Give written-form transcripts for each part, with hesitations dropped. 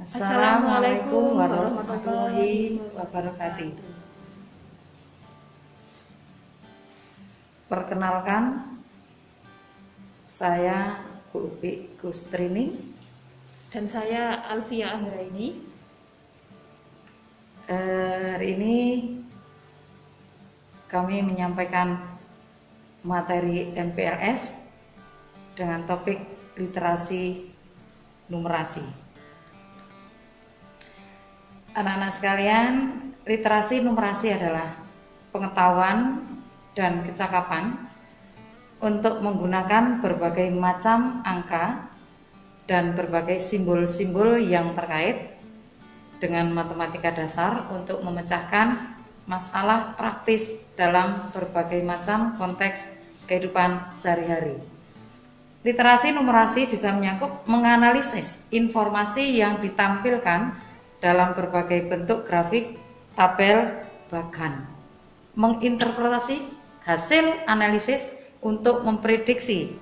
Assalamualaikum warahmatullahi wabarakatuh. Perkenalkan, saya Bu Upi Kustrini dan saya Alfia Anggraini. Hari ini kami menyampaikan materi MPLS dengan topik literasi numerasi. Anak-anak sekalian, literasi numerasi adalah pengetahuan dan kecakapan untuk menggunakan berbagai macam angka dan berbagai simbol-simbol yang terkait dengan matematika dasar untuk memecahkan masalah praktis dalam berbagai macam konteks kehidupan sehari-hari. Literasi numerasi juga menyangkut menganalisis informasi yang ditampilkan dalam berbagai bentuk grafik, tabel, bahkan menginterpretasi hasil analisis untuk memprediksi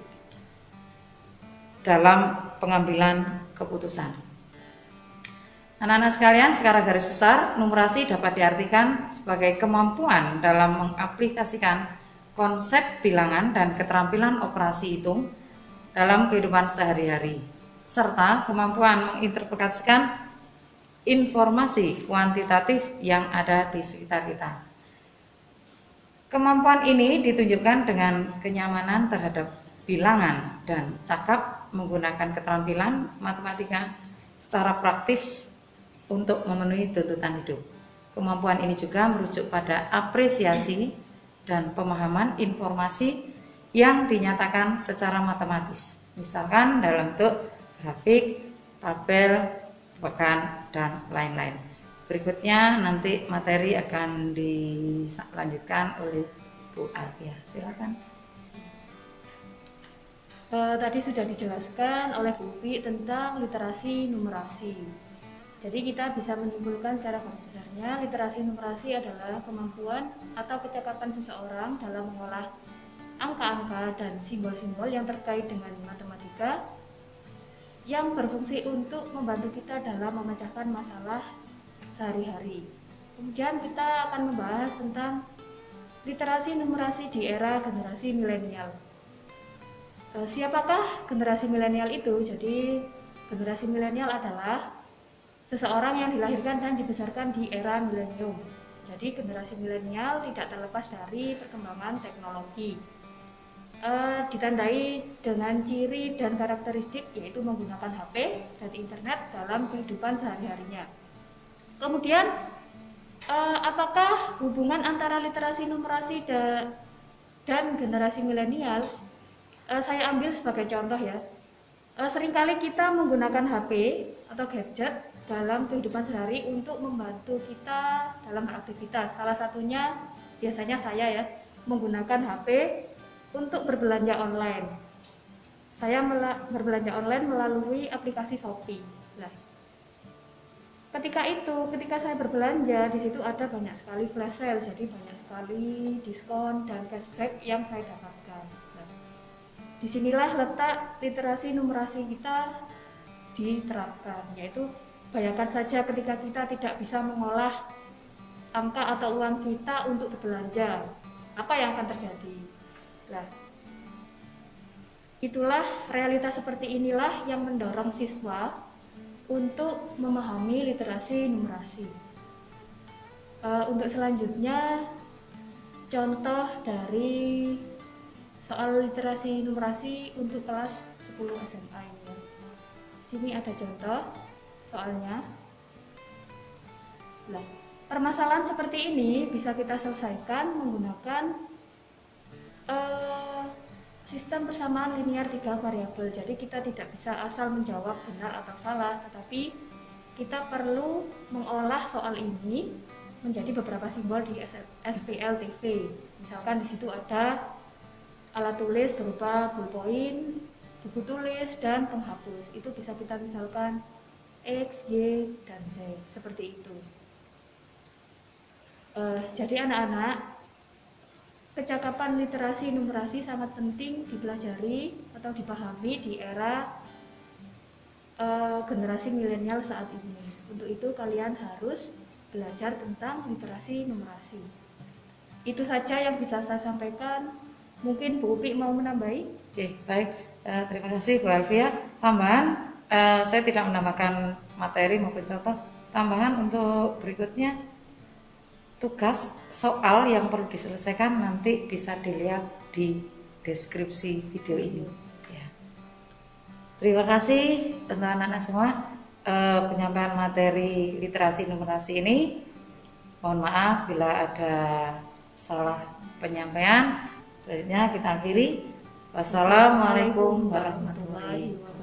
dalam pengambilan keputusan. Anak-anak sekalian, secara garis besar, numerasi dapat diartikan sebagai kemampuan dalam mengaplikasikan konsep bilangan dan keterampilan operasi hitung dalam kehidupan sehari-hari, serta kemampuan menginterpretasikan informasi kuantitatif yang ada di sekitar kita. Kemampuan ini ditunjukkan dengan kenyamanan terhadap bilangan dan cakap menggunakan keterampilan matematika secara praktis untuk memenuhi tuntutan hidup. Kemampuan ini juga merujuk pada apresiasi dan pemahaman informasi yang dinyatakan secara matematis, misalkan dalam bentuk grafik, tabel, bahkan dan lain-lain. Berikutnya nanti materi akan dilanjutkan oleh Bu Alfia. Silakan. Tadi sudah dijelaskan oleh Bu Upi tentang literasi numerasi. Jadi kita bisa menyimpulkan secara garis besarnya, literasi numerasi adalah kemampuan atau kecakapan seseorang dalam mengolah angka-angka dan simbol-simbol yang terkait dengan matematika yang berfungsi untuk membantu kita dalam memecahkan masalah sehari-hari. Kemudian kita akan membahas tentang literasi numerasi di era generasi milenial. Siapakah generasi milenial itu? Jadi generasi milenial adalah seseorang yang dilahirkan dan dibesarkan di era milenium. Jadi generasi milenial tidak terlepas dari perkembangan teknologi. Ditandai dengan ciri dan karakteristik yaitu menggunakan HP dan internet dalam kehidupan sehari-harinya. Kemudian apakah hubungan antara literasi numerasi dan generasi milenial? Saya ambil sebagai contoh ya. Seringkali kita menggunakan HP atau gadget dalam kehidupan sehari untuk membantu kita dalam beraktivitas. Salah satunya biasanya saya ya menggunakan HP untuk berbelanja online. Saya berbelanja online melalui aplikasi Shopee. Nah, ketika saya berbelanja, di situ ada banyak sekali flash sale, jadi banyak sekali diskon dan cashback yang saya dapatkan. Nah, disinilah letak literasi numerasi kita diterapkan, yaitu bayangkan saja ketika kita tidak bisa mengolah angka atau uang kita untuk berbelanja, apa yang akan terjadi? Nah, itulah realitas seperti inilah yang mendorong siswa untuk memahami literasi numerasi. Untuk selanjutnya, contoh dari soal literasi numerasi untuk kelas 10 SMA ini. Sini ada contoh soalnya. Nah, permasalahan seperti ini bisa kita selesaikan menggunakan sistem persamaan linear 3 variabel. Jadi kita tidak bisa asal menjawab benar atau salah, tetapi kita perlu mengolah soal ini menjadi beberapa simbol di SPLTV. Misalkan di situ ada alat tulis berupa ballpoint, buku tulis, dan penghapus. Itu bisa kita misalkan X, Y, dan Z, seperti itu. Jadi anak-anak, kecakapan literasi numerasi sangat penting dipelajari atau dipahami di era generasi milenial saat ini. Untuk itu kalian harus belajar tentang literasi numerasi. Itu saja yang bisa saya sampaikan. Mungkin Bu Upi mau menambahi? Oke, baik. Terima kasih Bu Alfia. Tambahan, saya tidak menambahkan materi maupun contoh. Tambahan untuk berikutnya, tugas soal yang perlu diselesaikan nanti bisa dilihat di deskripsi video ini. Ya. Terima kasih untuk anak-anak semua. Penyampaian materi literasi numerasi ini. Mohon maaf bila ada salah penyampaian. Selanjutnya kita akhiri. Wassalamualaikum warahmatullahi wabarakatuh.